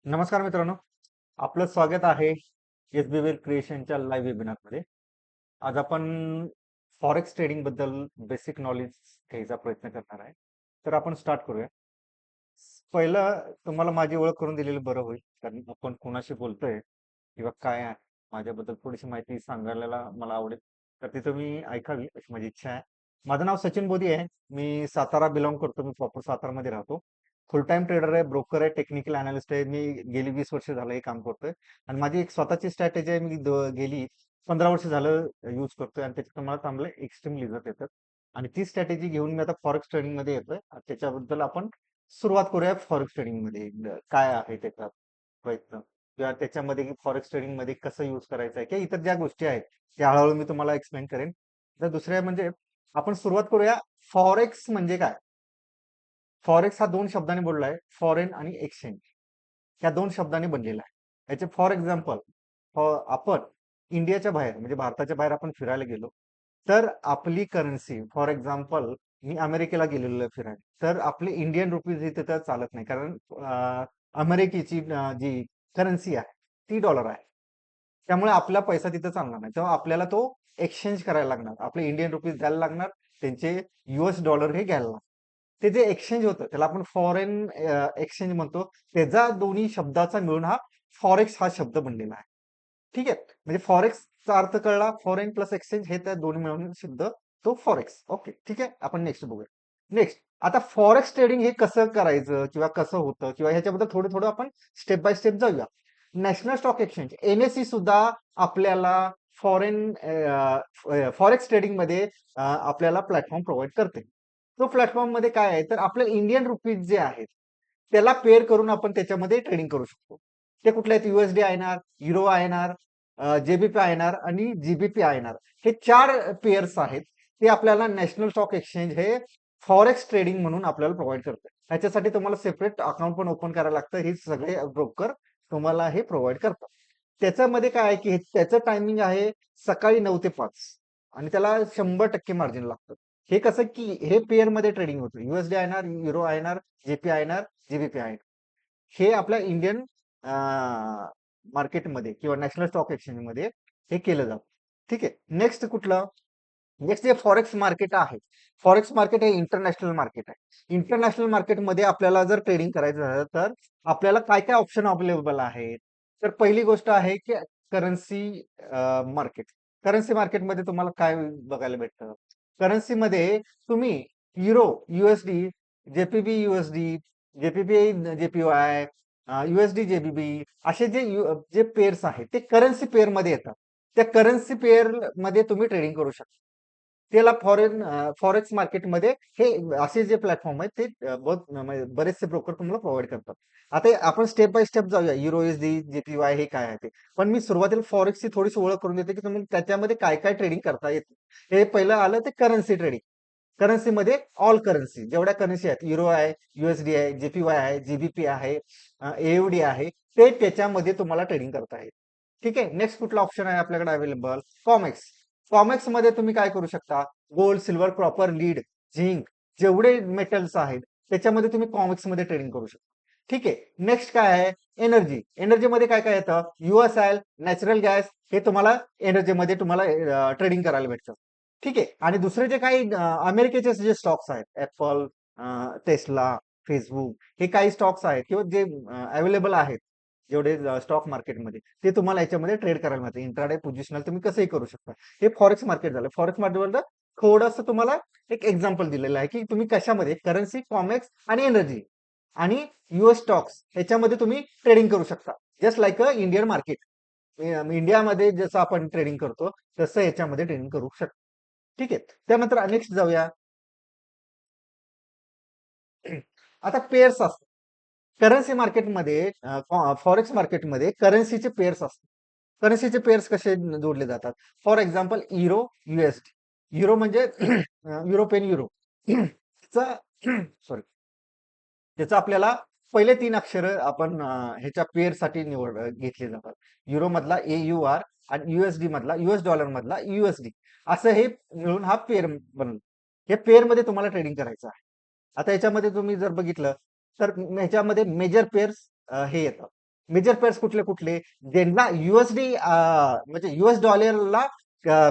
नमस्कार मित्रांनो, आपलं स्वागत आहे एसबीवेल क्रिएशनच्या लाईव्ह वेबिनारमध्ये. आज आपण फॉरेक्स ट्रेडिंग बद्दल बेसिक नॉलेज घ्यायचा प्रयत्न करणार आहे. तर आपण स्टार्ट करूया. पहिलं तुम्हाला माझी ओळख करून दिलेली बरं होईल, कारण आपण कोणाशी बोलतोय किंवा काय आहे माझ्याबद्दल थोडीशी माहिती सांगायला मला आवडेल. तर ती तुम्ही ऐकावी अशी माझी इच्छा आहे. माझं नाव सचिन बोधी आहे. मी सातारा बिलॉंग करतो. मी प्रॉपर सातारामध्ये राहतो. फुल टाइम ट्रेडर आहे, ब्रोकर आहे, टेक्निकल अनालिस्ट आहे. मी गेली 20 वर्ष झालं हे काम करतोय आणि माझी एक स्वतःची स्ट्रॅटेजी आहे. मी गेली 15 वर्ष झालं यूज करतोय आणि त्याच्यात मला चांगलं एक्स्ट्रीम रिझल्ट येतात आणि ती स्ट्रॅटेजी घेऊन मी आता फॉरेक्स ट्रेडिंग मध्ये येतोय. त्याच्याबद्दल आपण सुरुवात करूया. फॉरेक्स ट्रेडिंग मध्ये काय आहे त्याचा प्रयत्न किंवा त्याच्यामध्ये फॉरेक्स ट्रेडिंग मध्ये कसं यूज करायचं आहे किंवा इतर ज्या गोष्टी आहेत त्या हळूहळू मी तुम्हाला एक्सप्लेन करेन. तर दुसऱ्या म्हणजे आपण सुरुवात करूया. फॉरेक्स म्हणजे काय? फॉरेक्स हा दोन शब्दांनी बोलला आहे, फॉरेन आणि एक्सचेंज. ह्या दोन शब्दांनी बनलेला आहे. याचे फॉर एक्झाम्पल, आपण इंडियाच्या बाहेर म्हणजे भारताच्या बाहेर आपण फिरायला गेलो तर आपली करन्सी, फॉर एक्झाम्पल मी अमेरिकेला गेलेलो आहे फिरायला, तर आपली इंडियन रुपीज इथे तर चालत नाही, कारण अमेरिकेची जी करन्सी आहे ती डॉलर आहे. त्यामुळे आपला पैसा तिथं चालणार नाही, तेव्हा आपल्याला तो एक्सचेंज करायला लागणार. आपले इंडियन रुपीज द्यायला लागणार, त्यांचे US डॉलर हे घ्यायला लागणार. ते जे एक्सचेंज होतं त्याला आपण फॉरेन एक्सचेंज म्हणतो. त्याचा दोन्ही शब्दाचा मिळून हा फॉरेक्स हा शब्द बनलेला आहे. ठीक आहे, म्हणजे फॉरेक्सचा अर्थ कळला. फॉरेन प्लस एक्सचेंज हे त्या दोन्ही मिळून शब्द तो फॉरेक्स. ओके, ठीक आहे. आपण नेक्स्ट बघूया. नेक्स्ट, आता फॉरेक्स ट्रेडिंग हे कसं करायचं किंवा कसं होतं किंवा ह्याच्याबद्दल थोडं थोडं आपण स्टेप बाय स्टेप जाऊया. नॅशनल स्टॉक एक्सचेंज NSE सुद्धा आपल्याला फॉरेन फॉरेक्स ट्रेडिंग मध्ये आपल्याला प्लॅटफॉर्म प्रोव्हाइड करते. तो प्लॅटफॉर्म मध्ये काय आहे, तर आपले इंडियन रुपीज जे आहेत त्याला पेअर करून आपण त्याच्यामध्ये ट्रेडिंग करू शकतो. ते कुठले आहेत? USD INR, euro INR, JBP INR आणि GBP INR. हे 4 पेअर्स आहेत. ते आपल्याला नॅशनल स्टॉक एक्सचेंज हे फॉरेक्स ट्रेडिंग म्हणून आपल्याला प्रोव्हाइड करते. ह्याच्यासाठी तुम्हाला सेपरेट अकाउंट पण ओपन करायला लागतं. हे सगळे ब्रोकर तुम्हाला हे प्रोव्हाइड करतात. त्याच्यामध्ये काय आहे की त्याचं टायमिंग आहे सकाळी 9 ते 5 आणि त्याला 100% मार्जिन लागतं. हे कसं की हे पेअर मध्ये ट्रेडिंग होतं. USD INR, euro INR, JP INR, GBP INR. हे आपल्या इंडियन मार्केटमध्ये किंवा नॅशनल स्टॉक एक्सचेंजमध्ये हे केलं जातं. ठीक आहे. नेक्स्ट कुठलं? नेक्स्ट जे फॉरेक्स मार्केट आहे. फॉरेक्स मार्केट हे इंटरनॅशनल मार्केट आहे. इंटरनॅशनल मार्केटमध्ये आपल्याला जर ट्रेडिंग करायचं झालं तर आपल्याला काय काय ऑप्शन अवेलेबल आहेत? तर पहिली गोष्ट आहे की करन्सी मार्केट. करन्सी मार्केटमध्ये तुम्हाला काय बघायला भेटतं? करन्सीमध्ये तुम्ही euro, USD, JPB USD, JPP JPY, USD JBB असे जे पेअर्स आहेत ते करन्सी पेअर मध्ये येतात. त्या करन्सी पेअर मध्ये तुम्ही ट्रेडिंग करू शकता. त्याला फॉरेक्स मार्केटमध्ये हे असे जे प्लॅटफॉर्म आहेत ते म्हणजे बरेचसे ब्रोकर तुम्हाला प्रोव्हाइड करतात. आता आपण स्टेप बाय स्टेप जाऊया. युरो USD JPY हे काय आहे ते. पण मी सुरुवातीला फॉरेक्सची थोडीशी ओळख करून देते की तुम्ही त्याच्यामध्ये काय काय ट्रेडिंग करता येते. हे पहिलं आलं ते करन्सी ट्रेडिंग. करन्सीमध्ये ऑल करन्सी जेवढ्या करन्सी आहेत, युरो आहे, USD आहे, JPY आहे, GBP आहे, AUD आहे, ते त्याच्यामध्ये तुम्हाला ट्रेडिंग करता येईल. ठीक आहे. नेक्स्ट कुठला ऑप्शन आहे आपल्याकडे अवेलेबल? कॉमेक्स. कॉमेक्स मध्ये तुम्ही काय करू शकता? Gold, silver, copper, lead, zinc जेवढे मेटल्स आहेत त्याच्यामध्ये तुम्ही कॉमेक्स मध्ये ट्रेडिंग करू शकता. ठीक आहे. नेक्स्ट काय आहे? एनर्जी. एनर्जी मध्ये काय काय येतं? US ऑइल, नॅचरल गॅस हे तुम्हाला एनर्जी मध्ये तुम्हाला ट्रेडिंग करायला भेटतं. ठीक आहे. आणि दुसरे जे काही अमेरिकेचे जे स्टॉक्स आहेत, ऍपल, टेस्ला, फेसबुक हे काही स्टॉक्स आहेत किंवा जे अवेलेबल आहेत जेवढे स्टॉक मार्केटमध्ये ते तुम्हाला याच्यामध्ये ट्रेड करायला मिळते. इंट्राडे पोझिशनल तुम्ही कसंही करू शकता. हे फॉरेक्स मार्केट झालं. फॉरेक्स मार्केटमध्ये थोडंसं तुम्हाला एक एक्झाम्पल दिलेलं आहे की तुम्ही कशामध्ये करन्सी, कॉमेक्स आणि एनर्जी आणि US स्टॉक्स ह्याच्यामध्ये तुम्ही ट्रेडिंग करू शकता. Just like a Indian market. इंडियामध्ये जसं आपण ट्रेडिंग करतो तसं याच्यामध्ये ट्रेडिंग करू शकतो. ठीक आहे. त्यानंतर नेक्स्ट जाऊया. आता पेअर्स असतात. करन्सी मार्केटमध्ये फॉरेक्स मार्केटमध्ये करन्सीचे पेअर्स असतात. करन्सीचे पेअर्स कसे जोडले जातात? For example euro, USD. Euro म्हणजे युरोपियन युरो. सॉरी, त्याचं आपल्याला पहिले 3 अक्षर आपण ह्याच्या पेअरसाठी घेतले जातात. युरो मधला AUR आणि USD मधला, US डॉलर मधला USD असं हे मिळून हा पेअर बनतो. या पेअर मध्ये तुम्हाला ट्रेडिंग करायचं आहे. आता याच्यामध्ये तुम्ही जर बघितलं तर ह्याच्यामध्ये मेजर पेअर्स हे येतात. मेजर पेअर्स कुठले कुठले, ज्यांना युएसडी म्हणजे युएस डॉलरला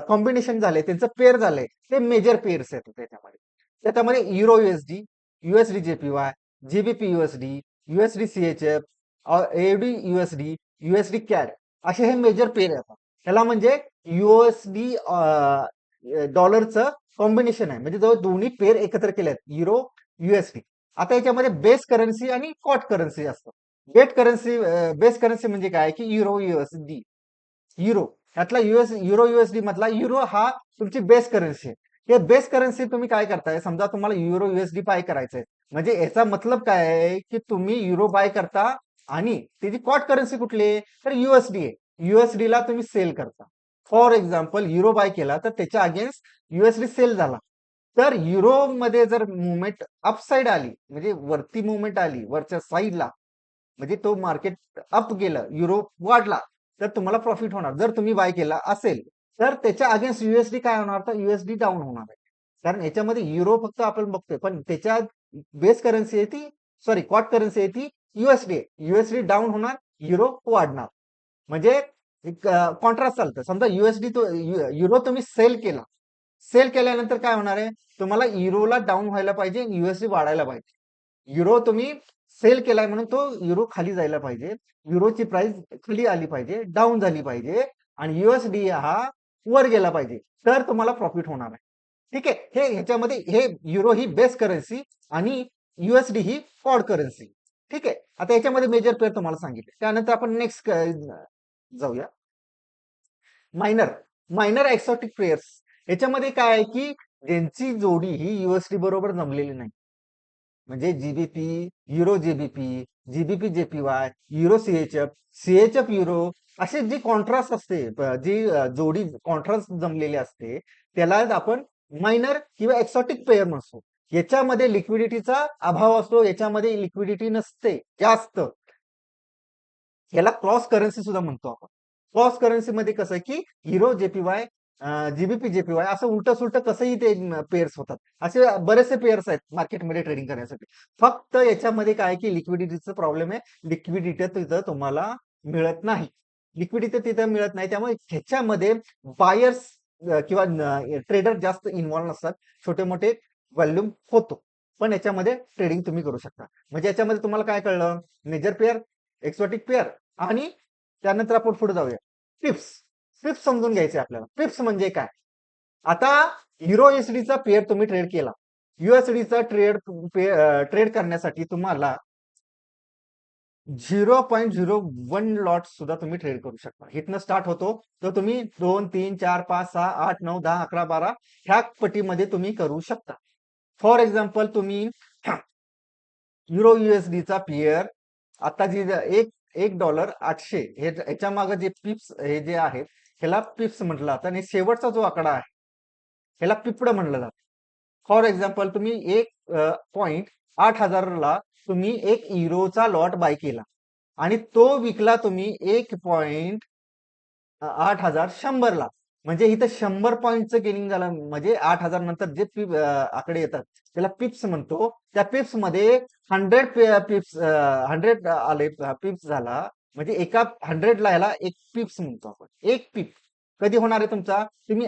कॉम्बिनेशन झाले, त्यांचं पेअर झालंय, ते मेजर पेअर्स आहेत त्याच्यामध्ये. त्याच्यामध्ये euro USD, USD JPY, GBP USD, USD CHF, AUD USD, USD CAD, असे हे मेजर पेअर येतात. ह्याला म्हणजे युएसडी डॉलरचं कॉम्बिनेशन आहे, म्हणजे जवळ दोन्ही पेअर एकत्र केले आहेत, युरो युएसडी. आता याच्यामध्ये बेस करन्सी आणि कॉट करन्सी असतं. बेस करन्सी म्हणजे काय की युरो युएसडी, युरो यातला युरो युएसडी मधला युरो हा तुमची बेस करन्सी आहे. हे बेस करन्सी तुम्ही काय करताय, समजा तुम्हाला युरो युएसडी बाय करायचंय, म्हणजे याचा मतलब काय आहे की तुम्ही युरो बाय करता आणि त्याची कॉट करन्सी कुठली आहे, तर युएसडी आहे. युएसडी ला तुम्ही सेल करता. फॉर एक्झाम्पल युरो बाय केला तर त्याच्या अगेन्स्ट युएसडी सेल झाला, तर युरो मध्ये जर मुवमेंट अपसाइड आली, म्हणजे वरती मुवमेंट आली वरच्या साईडला, म्हणजे तो मार्केट अप गेलं, युरो वाढला, तर तुम्हाला प्रॉफिट होणार. जर तुम्ही बाय केला असेल तर त्याच्या अगेन्स्ट युएसडी काय होणार, तर युएसडी डाऊन होणार आहे. कारण याच्यामध्ये युरो फक्त आपण बघतोय, पण त्याच्या बेस करन्सी आहे ती, सॉरी कॉट करन्सी आहे ती युएसडी आहे. युएसडी डाऊन होणार, युरो वाढणार. म्हणजे एक कॉन्ट्रास्ट चालतं. समजा युएसडी तो युरो तुम्ही सेल केला, सेल केल्यानंतर काय होणार आहे, तुम्हाला युरोला डाऊन व्हायला पाहिजे आणि युएसडी वाढायला पाहिजे. युरो तुम्ही सेल केलाय म्हणून तो युरो खाली जायला पाहिजे, युरोची प्राइस खाली आली पाहिजे, डाऊन झाली पाहिजे, आणि युएसडी हा वर गेला पाहिजे, तर तुम्हाला प्रॉफिट होणार आहे. ठीक आहे, हे ह्याच्यामध्ये हे युरो ही बेस करन्सी आणि युएसडी ही कॉड करन्सी. ठीक आहे, आता याच्यामध्ये मेजर पेअर तुम्हाला सांगितले. त्यानंतर आपण नेक्स्ट जाऊया. Minor minor exotic pairs. याच्यामध्ये काय आहे की ज्यांची जोडी ही युएसडी बरोबर जमलेली नाही, म्हणजे GBP, euro GBP, GBP JPY, euro CHF, CHF euro, असे जी कॉन्ट्रास्ट असते, जी जोडी कॉन्ट्रास्ट जमलेली असते, त्याला आपण मायनर किंवा एक्सॉटिक पेअर म्हणतो. याच्यामध्ये लिक्विडिटीचा अभाव असतो, याच्यामध्ये लिक्विडिटी नसते जास्त. याला क्रॉस करन्सी सुद्धा म्हणतो आपण. क्रॉस करन्सी मध्ये कसं आहे की युरो जेपीवाय, जीबीपी जेपीवाय, असं उलट सुलट कसंही ते पेअर्स होतात. असे बरेचसे पेअर्स आहेत मार्केटमध्ये ट्रेडिंग करण्यासाठी. फक्त याच्यामध्ये काय की लिक्विडिटीचा प्रॉब्लेम आहे, लिक्विडिटी तिथं तुम्हाला मिळत नाही, लिक्विडिटी तिथं मिळत नाही. त्यामुळे ह्याच्यामध्ये बायर्स किंवा ट्रेडर जास्त इन्व्हॉल्व नसतात, छोटे मोठे व्हॉल्यूम होतो, पण याच्यामध्ये ट्रेडिंग तुम्ही करू शकता. म्हणजे याच्यामध्ये तुम्हाला काय कळलं, मेजर पेअर, एक्सोटिक पेअर, आणि त्यानंतर आपण पुढे जाऊया. पिप्स. पिप्स समजून घ्यायचे आपल्याला. पिप्स म्हणजे काय, आता युरो युएसडीचा पेअर तुम्ही ट्रेड केला, युएसडीचा ट्रेड करण्यासाठी तुम्हाला 0.01 लॉट सुद्धा तुम्ही ट्रेड करू शकता. इथनं स्टार्ट होतो, तर तुम्ही 2, 3, 4, 5, 6, 8, 9, 10, 11, 12 ह्या पटीमध्ये तुम्ही करू शकता. फॉर एक्झाम्पल तुम्ही युरो युएसडीचा पेअर आता जी $1 हे ह्याच्या मागे जे पिप्स हे जे आहेत, ह्याला पिप्स म्हटलं जातं, आणि शेवटचा जो आकडा आहे ह्याला पिपड म्हणलं जातं. फॉर एक्झाम्पल तुम्ही 1.8 तुम्ही 1 युरोचा लॉट बाय केला आणि तो विकला तुम्ही 1.8 म्हणजे इथं 100 पॉईंटचं गेनिंग झालं. म्हणजे 8,000 नंतर जे आकडे येतात त्याला पिप्स म्हणतो. त्या पिप्स मध्ये 100 पिप्स 100 आले, पिप्स झाला, म्हणजे एका 100 ला ह्याला एक पिप्स म्हणतो आपण. एक पिप कधी होणार आहे तुमचा, तुम्ही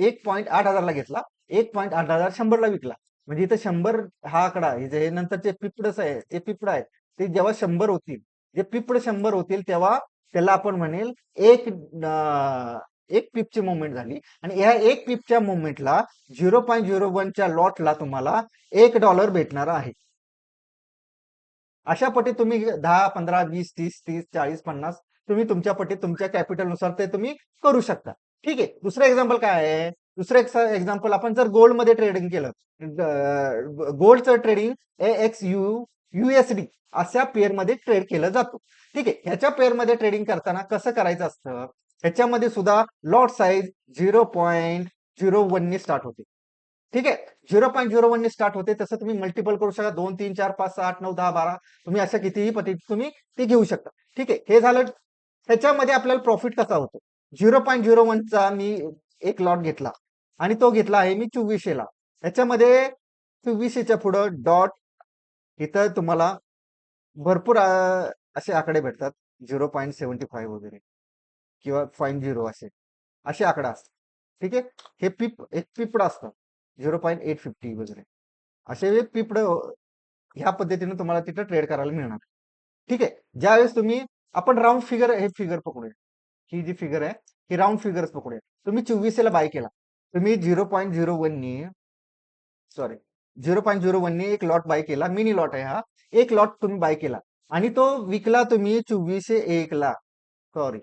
1.8 ला घेतला, 1.8 100 विकला, म्हणजे इथं 100 हा आकडा, हे नंतरचे पिपडच आहे, ते पिपड आहेत, ते जेव्हा 100 होतील, जे पिपड 100 होतील तेव्हा त्याला आपण म्हणेल एक पिपची मुवमेंट झाली. आणि ह्या एक पिपच्या मुवमेंटला 0.01च्या लॉटला तुम्हाला $1 भेटणार आहे. अशा पटी तुम्ही 10, 15, 20, 30, 30, 40, 50 तुम्ही तुमच्या पटी तुमच्या कॅपिटल नुसार ते तुम्ही करू शकता. ठीक आहे, दुसरं एक्झाम्पल काय आहे, दुसरं एक्झाम्पल आपण जर गोल्ड मध्ये ट्रेडिंग केलं, गोल्डचं ट्रेडिंग USD अशा पेअर मध्ये ट्रेड केलं जातो. ठीक आहे, ह्याच्या पेअर मध्ये ट्रेडिंग करताना कसं करायचं असतं, ह्याच्यामध्ये सुद्धा लॉट साईज 0.01 ने स्टार्ट होते. ठीक आहे, 0.01 ने स्टार्ट होते, तसं तुम्ही मल्टिपल करू शकता, 2, 3, 4, 5, 6, 8, 9, 10, 12, तुम्ही अशा कितीही पटी तुम्ही ते घेऊ शकता. ठीक आहे, हे झालं. ह्याच्यामध्ये आपल्याला प्रॉफिट कसा होतो, 0.01चा मी एक लॉट घेतला आणि तो घेतला आहे मी 2400ला. ह्याच्यामध्ये 2400च्या पुढं डॉट, इथं तुम्हाला भरपूर असे आकडे भेटतात 0.75 वगैरे किंवा 0.0 असे आकडा असतात. ठीक आहे. हे एक पिपड असतं 0.850 वगैरे असे पिपड ह्या पद्धतीने तुम्हाला तिथं ट्रेड करायला मिळणार. ठीक आहे. ज्यावेळेस तुम्ही आपण राऊंड फिगर हे फिगर पकडूया. ही जी फिगर आहे ही राऊंड फिगरच पकडूया. तुम्ही 24 ला बाय केला. तुम्ही 0.01 नी सॉरी 0.01 नी एक लॉट बाय केला. मिनी लॉट आहे हा. एक लॉट तुम्ही बाय केला आणि तो विकला तुम्ही 2401 ला. सॉरी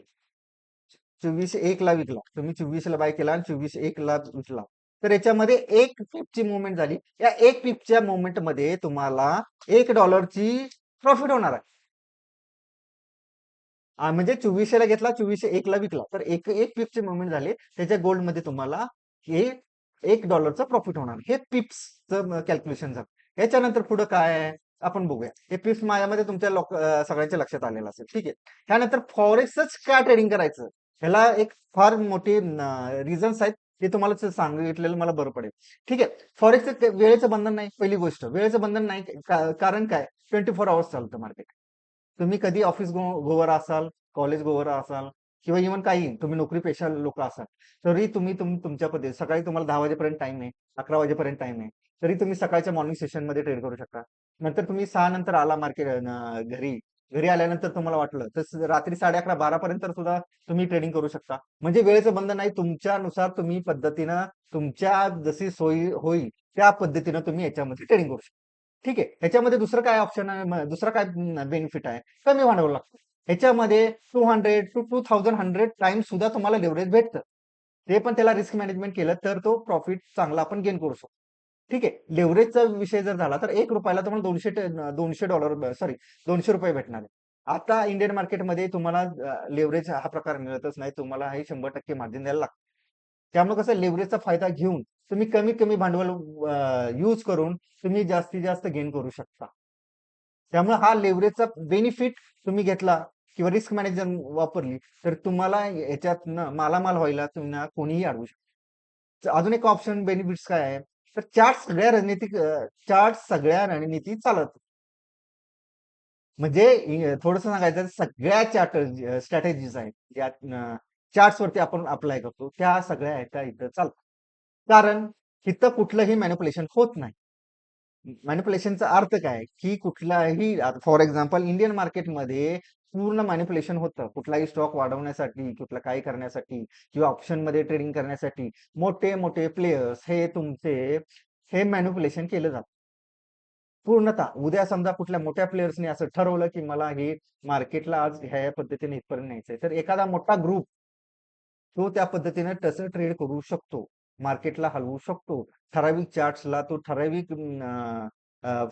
2401 ला विकला. तुम्ही 24 ला बाय केला आणि 2401 ला विकला. तर याच्यामध्ये एक पिपची मुवमेंट झाली. या एक पिपच्या मुवमेंट मध्ये तुम्हाला $1 प्रॉफिट होणार आहे. म्हणजे 2400 ला घेतला 2401 ला विकला तर एक एक पिपचे मुवमेंट झाले त्याच्या गोल्ड मध्ये तुम्हाला हे $1 प्रॉफिट होणार. हे पिप्सचं कॅल्क्युलेशन झालं. याच्यानंतर पुढे काय आहे आपण बघूया. हे पिप्स माझ्यामध्ये तुमच्या सगळ्यांच्या लक्षात आलेलं असेल. ठीक आहे. त्यानंतर फॉरेक्सच का ट्रेडिंग करायचं ह्याला एक फार मोठे रिझन्स आहेत ते तुम्हाला सांगितलेलं मला बरं पडेल. ठीक आहे. फॉरेक्सचं वेळेचं बंधन नाही. पहिली गोष्ट वेळेचं बंधन नाही. कारण काय 24 आवर्स चालतं मार्केट. तुम्ही कधी ऑफिस गोवर असाल, कॉलेज गोवर असाल किंवा इव्हन काही तुम्ही नोकरी पेशा लोक असाल तरी तुम्ही तुमच्या पद्धती सकाळी तुम्हाला 10 वाजेपर्यंत टाइम आहे, 11 वाजेपर्यंत टाइम आहे, तरी तुम्ही सकाळच्या मॉर्निंग सेशन मध्ये ट्रेड करू शकता. नंतर तुम्ही 6 नंतर आला मार्केट घरी घरी आल्यानंतर तुम्हाला वाटलं तर रात्री 11:30 12 पर्यंत सुद्धा तुम्ही ट्रेडिंग करू शकता. म्हणजे वेळेचं बंधन नाही. तुमच्यानुसार तुम्ही पद्धतीनं तुमच्या जशी सोयी होईल त्या पद्धतीनं तुम्ही याच्यामध्ये ट्रेडिंग करू शकता. ठीक आहे. ह्याच्यामध्ये दुसरं काय ऑप्शन आहे दुसरं काय बेनिफिट आहे कमी भांडवल लागतं. ह्याच्यामध्ये 200 टू 2100 टाइम्स सुद्धा तुम्हाला लेव्हरेज भेटतं. ते पण त्याला रिस्क मॅनेजमेंट केलं तर तो प्रॉफिट चांगला आपण गेन करू शकतो. ठीक आहे. लेव्हरेजचा विषय जर झाला तर ₹1 तुम्हाला $200 सॉरी ₹200 भेटणार आहे. आता इंडियन मार्केटमध्ये तुम्हाला लेव्हरेज हा प्रकार मिळतच नाही. तुम्हाला हे 100% मार्जिन द्यायला लागतं. त्यामुळे कसं लेव्हरेजचा फायदा घेऊन तुम्ही कमी कमी भांडवल यूज करून तुम्ही जास्तीत जास्त गेन करू शकता. त्यामुळे हा लेव्हरेजचा बेनिफिट तुम्ही घेतला किंवा रिस्क मॅनेजर वापरली तर तुम्हाला याच्यातनं मालामाल व्हायला तुम्हाला कोणीही अडवू शकतो. अजून एक ऑप्शन बेनिफिट्स काय आहे तर चार्ट सगळ्या रणनीती चालत. म्हणजे थोडस सांगायचं सगळ्या स्ट्रॅटेजीज आहेत ज्या चार्ट्स वरती आपण अप्लाय करतो त्या सगळ्या ह्याच्या इथं चालतात. कारण इथं कुठलंही मॅनिप्युलेशन होत नाही. मॅनिप्युलेशनचा अर्थ काय की कुठलाही फॉर एक्झाम्पल इंडियन मार्केटमध्ये पूर्ण मॅनिप्युलेशन होतं. कुठलाही स्टॉक वाढवण्यासाठी कुठलं काही करण्यासाठी किंवा ऑप्शन मध्ये ट्रेडिंग करण्यासाठी मोठे मोठे प्लेयर्स हे तुमचे हे मॅनिप्युलेशन केलं जातं. पूर्णतः उद्या समजा कुठल्या मोठ्या प्लेयर्सने असं ठरवलं की मला हे मार्केटला आज ह्या पद्धतीने इथपर्यंत न्यायचंय तर एखादा मोठा ग्रुप तो त्या पद्धतीने तसं ट्रेड करू शकतो. मार्केटला हलवू शकतो. ठराविक चार्ट्सला तो ठराविक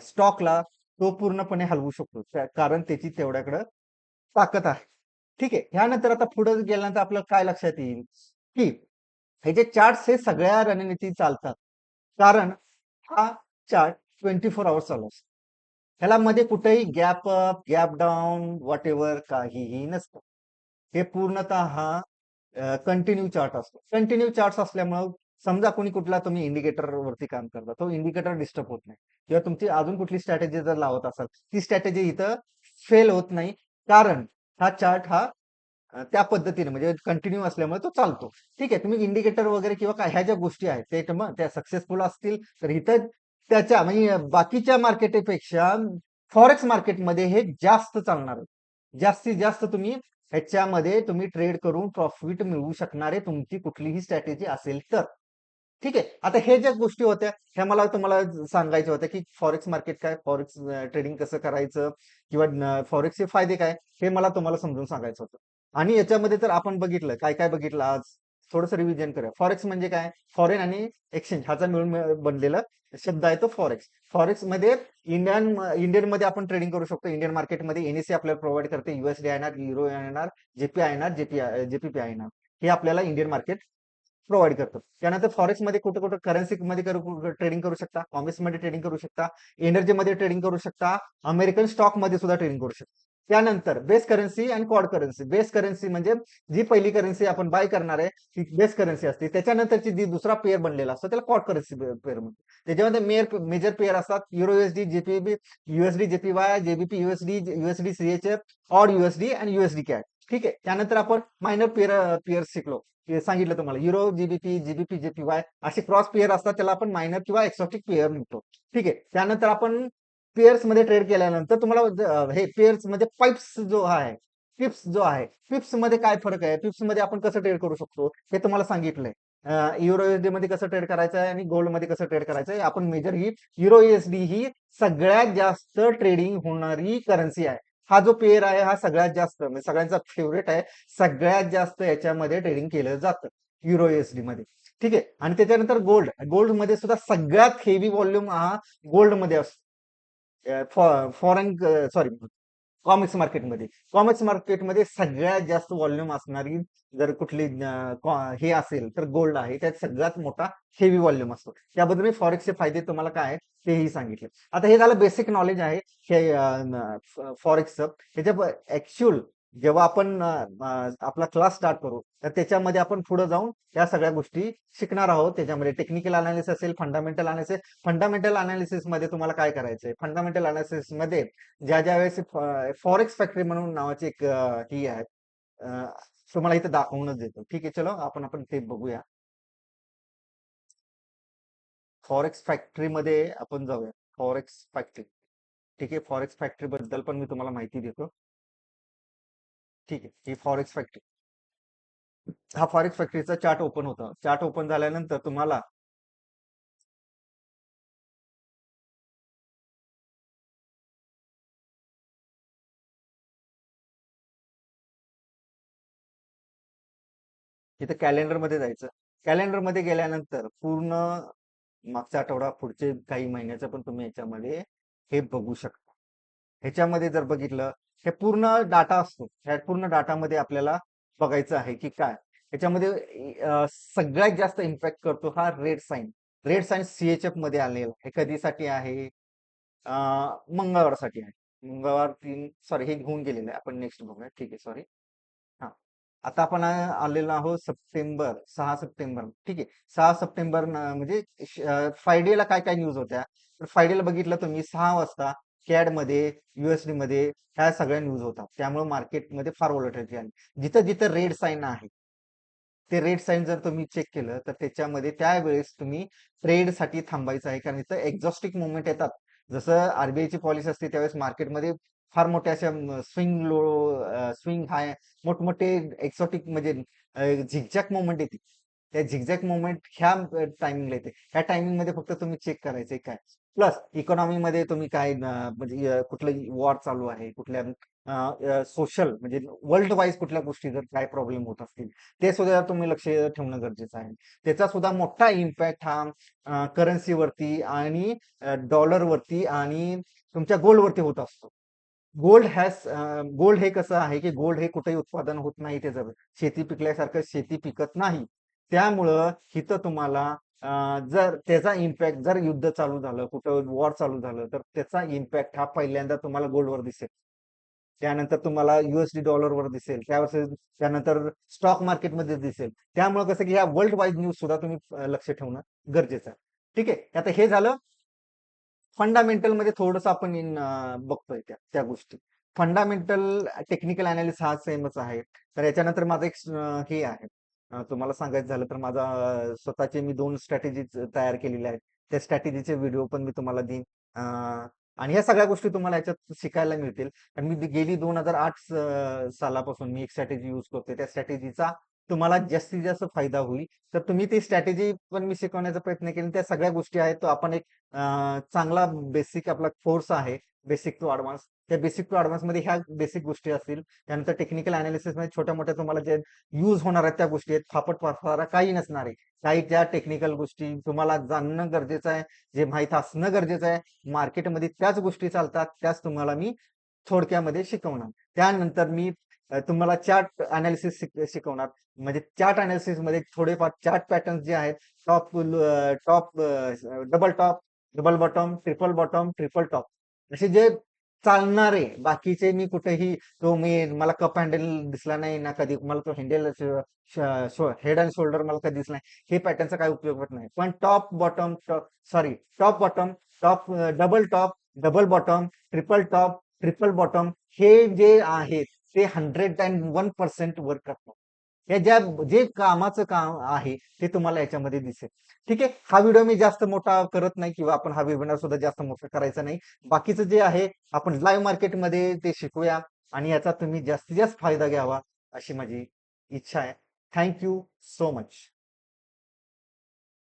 स्टॉकला तो पूर्णपणे हलवू शकतो. कारण त्याची तेवढ्याकडं ताकद आहे. ठीक आहे. ह्यानंतर आता पुढे गेल्यानंतर आपल्याला काय लक्षात येईल की हे जे चार्ट्स हे सगळ्या रणनीती चालतात. कारण हा चार्ट 24 आवर्स चालू असतो. ह्याला मध्ये कुठेही gap up, gap down, whatever काहीही नसतं. हे पूर्णतः हा कंटिन्यू चार्ट असतो. कंटिन्यू चार्ट असल्यामुळे समजा कोणी कुठला तुम्ही इंडिकेटर वरती काम करता तो इंडिकेटर डिस्टर्ब होत नाही किंवा तुमची अजून कुठली स्ट्रॅटेजी जर लावत असाल ती स्ट्रॅटेजी इथं फेल होत नाही. कारण हा चार्ट हा त्या पद्धतीने म्हणजे कंटिन्यू असल्यामुळे तो चालतो. ठीक आहे. तुम्ही इंडिकेटर वगैरे किंवा काय ह्या ज्या गोष्टी आहेत ते मग त्या सक्सेसफुल असतील तर इथं त्याच्या म्हणजे बाकीच्या मार्केटपेक्षा फॉरेक्स मार्केटमध्ये हे जास्त चालणार आहे. जास्तीत जास्त तुम्ही ह्याच्यामध्ये तुम्ही ट्रेड करून प्रॉफिट मिळवू शकणारे तुमची कुठलीही स्ट्रॅटेजी असेल तर. ठीक आहे. आता हे ज्या गोष्टी होत्या ह्या मला तुम्हाला सांगायच्या होत्या की फॉरेक्स मार्केट काय, फॉरेक्स ट्रेडिंग कसं करायचं किंवा फॉरेक्सचे फायदे काय हे मला तुम्हाला समजून सांगायचं होतं. आणि याच्यामध्ये तर आपण बघितलं काय काय बघितलं आज थोडंसं रिव्हिजन करूया. फॉरेक्स म्हणजे काय फॉरेन आणि एक्सचेंज ह्याचा मिळून बनलेला शब्द आहे तो फॉरेक्स. फॉरेक्स मध्ये इंडियन मध्ये आपण ट्रेडिंग करू शकतो. इंडियन मार्केटमध्ये एनएससी आपल्याला प्रोव्हाइड करते. युएसडी येणार, युरो येणार, जेपी येणार, जेपीपी येणार हे आपल्याला इंडियन मार्केट प्रोव्हाइड करतो. त्यानंतर फॉरेक्स मध्ये कुठे कुठे करन्सी मध्ये ट्रेडिंग करू शकता, कॉमर्स मध्ये ट्रेडिंग करू शकता, एनर्जी मध्ये ट्रेडिंग करू शकता, अमेरिकन स्टॉक मध्ये सुद्धा ट्रेडिंग करू शकता. त्यानंतर बेस करन्सी आणि क्वाड करन्सी. बेस करन्सी म्हणजे जी पहिली करन्सी आपण बाय करणार आहे ती बेस करन्सी असते. त्याच्यानंतरची जी दुसरा पेअर बनलेला असतो त्याला क्वाड करन्सी पेअर म्हणतो. त्याच्यामध्ये मेजर पेअर असतात euro USD, JPB, USD JPY, JBP USD, USD CHF, AUD USD आणि युएसडी कॅट. ठीक आहे. त्यानंतर आपण मायनर पेअर शिकलो. हे सांगितलं तुम्हाला युरो जीबीपी, जीबीपी, जेपीवाय असे क्रॉस पेअर असतात, त्याला आपण मायनर किंवा एक्सॉटिक पेअर म्हणतो. ठीक आहे. त्यानंतर आपण पेअर्स मध्ये ट्रेड केल्यानंतर तुम्हाला हे पेअर्स मध्ये पाइप्स जो आहे, पिप्स जो आहे, पिप्स मध्ये काय फरक आहे, पिप्स मध्ये आपण कसं ट्रेड करू शकतो हे तुम्हाला सांगितलंय. युरो युएसडी मध्ये कसं ट्रेड करायचं आहे आणि गोल्ड मध्ये कसं ट्रेड करायचं आहे. आपण मेजर ही युरो युएसडी ही सगळ्यात जास्त ट्रेडिंग होणारी करन्सी आहे. हा जो पेअर आहे हा सगळ्यात जास्त म्हणजे सगळ्यांचा फेवरेट आहे. सगळ्यात जास्त याच्यामध्ये ट्रेडिंग केलं जातं युरो युएसडी मध्ये. ठीक आहे. आणि त्याच्यानंतर गोल्ड, गोल्ड मध्ये सुद्धा सगळ्यात हेवी व्हॉल्यूम हा गोल्ड मध्ये असतो. फॉरेन सॉरी कॉमिक्स मार्केटमध्ये. कॉमिक्स मार्केटमध्ये सगळ्यात जास्त व्हॉल्यूम असणारी जर कुठली हे असेल तर गोल्ड आहे. त्यात सगळ्यात मोठा हेवी व्हॉल्यूम असतो. त्याबद्दल मी फॉरेक्सचे फायदे तुम्हाला काय आहेत तेही सांगितले. आता हे झालं बेसिक नॉलेज आहे हे फॉरेक्सचं. ह्याच्या ऍक्च्युअल जेव्हा आपण आपला क्लास स्टार्ट करू तर त्याच्यामध्ये आपण पुढे जाऊन या सगळ्या गोष्टी शिकणार आहोत. त्याच्यामध्ये टेक्निकल अनालिसिस असेल, फंडामेंटल अनालिसिस. फंडामेंटल अनालिसिस मध्ये तुम्हाला काय करायचंय, फंडामेंटल अनालिसिस मध्ये ज्या वेळेस फॉरेक्स फॅक्टरी म्हणून नावाची एक ही आहे, तुम्हाला इथे दाखवूनच देतो. ठीक आहे. चलो आपण ते बघूया. फॉरेक्स फॅक्टरी मध्ये आपण जाऊया. Forex factory. ठीक आहे. फॉरेक्स फॅक्टरी बद्दल पण मी तुम्हाला माहिती देतो. ठीक आहे. ही फॉरेक्स फॅक्टरी, हा फॉरेक्स फॅक्टरीचा चार्ट ओपन होता. चार्ट ओपन झाल्यानंतर तुम्हाला इथे कॅलेंडर मध्ये जायचं. कॅलेंडर मध्ये गेल्यानंतर पूर्ण मागचा आठवडा, पुढचे काही महिन्याचं पण तुम्ही याच्यामध्ये हे बघू शकता. ह्याच्यामध्ये जर बघितलं, हे पूर्ण डाटा असतो. ह्या पूर्ण डाटामध्ये आपल्याला बघायचं आहे की काय ह्याच्यामध्ये सगळ्यात जास्त इम्पॅक्ट करतो हा red sign. Red sign CHF मध्ये आलेला हे कधीसाठी आहे, मंगळवारसाठी आहे. मंगळवार 3 सॉरी हे घेऊन गेलेलं आहे. आपण नेक्स्ट बघूया. ठीक आहे. सॉरी. हा. आता आपण आलेलो आहोत सप्टेंबर, 6 सप्टेंबर. ठीक आहे. 6 सप्टेंबर म्हणजे फ्रायडेला काय काय न्यूज होत्या तर फ्रायडेला बघितलं तुम्ही 6 वाजता कॅड मध्ये, युएसडी मध्ये ह्या सगळ्या न्यूज होतात. त्यामुळे मार्केटमध्ये फार व्हॉलॅटिलिटी आली. जिथं जिथं रेड साईन आहे ते रेड साईन जर तुम्ही चेक केलं तर त्याच्यामध्ये त्यावेळेस तुम्ही ट्रेड साठी थांबायचं आहे. कारण इथं एक्झॉस्टिक मुवमेंट येतात. जसं आरबीआयची पॉलिसी असते त्यावेळेस मार्केटमध्ये फार मोठ्या अशा स्विंग लो, स्विंग हाय, मोठमोठे एक्झॉटिक म्हणजे झिगझॅक मुवमेंट येते. त्या झिगझॅक मुवमेंट ह्या टायमिंगला येते. ह्या टायमिंग मध्ये फक्त तुम्ही चेक करायचंय काय. प्लस इकॉनॉमीमध्ये तुम्ही काय म्हणजे कुठलं वॉर चालू आहे, कुठल्या सोशल म्हणजे वर्ल्ड वाईज कुठल्या गोष्टी जर काय प्रॉब्लेम होत असतील ते सुद्धा तुम्ही लक्ष ठेवणं गरजेचं आहे. त्याचा सुद्धा मोठा इम्पॅक्ट हा करन्सीवरती आणि डॉलरवरती आणि तुमच्या गोल्डवरती होत असतो. गोल्ड हे कसं आहे की गोल्ड हे कुठेही उत्पादन होत नाही. त्याचं शेती पिकल्यासारखं शेती पिकत नाही. त्यामुळं इथं तुम्हाला जर त्याचा इम्पॅक्ट जर युद्ध चालू झालं, कुठं वॉर चालू झालं तर त्याचा इम्पॅक्ट हा पहिल्यांदा तुम्हाला गोल्डवर दिसेल. त्यानंतर तुम्हाला युएसडी डॉलरवर दिसेल. त्यानंतर स्टॉक मार्केटमध्ये दिसेल. त्यामुळे कसं की ह्या वर्ल्ड वाईड न्यूज सुद्धा तुम्ही लक्ष ठेवणं गरजेचं आहे. ठीक आहे. आता हे झालं फंडामेंटल मध्ये थोडंसं आपण बघतोय त्या गोष्टी. फंडामेंटल टेक्निकल अनालिसिस हा सेमच आहे. तर याच्यानंतर माझं एक हे आहे. तुम्हाला सांगायचं झालं तर माझा स्वतःचे मी 2 स्ट्रॅटेजी तयार केलेल्या आहेत. त्या स्ट्रॅटेजीचे व्हिडिओ पण मी तुम्हाला देईन. आणि ह्या सगळ्या गोष्टी तुम्हाला याच्यात शिकायला मिळतील. आणि मी गेली 2008 सालापासून मी एक स्ट्रॅटेजी यूज करतोय. त्या स्ट्रॅटेजीचा तुम्हाला जास्तीत जास्त फायदा होईल. तर तुम्ही ती स्ट्रॅटेजी पण मी शिकवण्याचा प्रयत्न केला. त्या सगळ्या गोष्टी आहेत. तो आपण एक चांगला बेसिक आपला कोर्स आहे. Basic to advance. त्या बेसिक टू ॲडव्हान्स मध्ये ह्या बेसिक गोष्टी असतील. त्यानंतर टेक्निकल अनालिसिस मध्ये छोट्या-मोठ्या तुम्हाला जे यूज होणार आहेत त्या गोष्टी आहेत. फापट फारा काही नसणार आहे. काही ज्या टेक्निकल गोष्टी तुम्हाला जाणणं गरजेचं आहे, जे माहीत असणं गरजेचं आहे. मार्केटमध्ये त्याच गोष्टी चालतात. त्याच तुम्हाला मी थोडक्यामध्ये शिकवणार. त्यानंतर मी तुम्हाला चार्ट अनालिसिस शिकवणार. म्हणजे चार्ट अनालिसिस मध्ये थोडेफार चार्ट पॅटर्न्स जे आहेत top top double top, double bottom, triple bottom, triple top असे जे चालणारे बाकीचे मी कुठेही तो मी मला कप हँडल दिसला नाही ना कधी मला तो हँडल हेड अँड शोल्डर मला कधी दिसला नाही हे पॅटर्नचा काय उपयोग होत नाही पण top bottom sorry top bottom top double bottom triple bottom हे जे आहेत ते 101% वर्क करतात हे जे कामाचं काम आहे ते तुम्हाला याच्यामध्ये दिसेल ठीक आहे हा व्हिडिओ मी जास्त मोठा करत नाही किंवा आपण हा वेबिनार सुद्धा जास्त मोठा करायचा नाही बाकीचं जे आहे आपण लाईव्ह मार्केटमध्ये ते शिकूया आणि याचा तुम्ही जास्तीत जास्त फायदा घ्यावा अशी माझी इच्छा आहे थँक्यू सो मच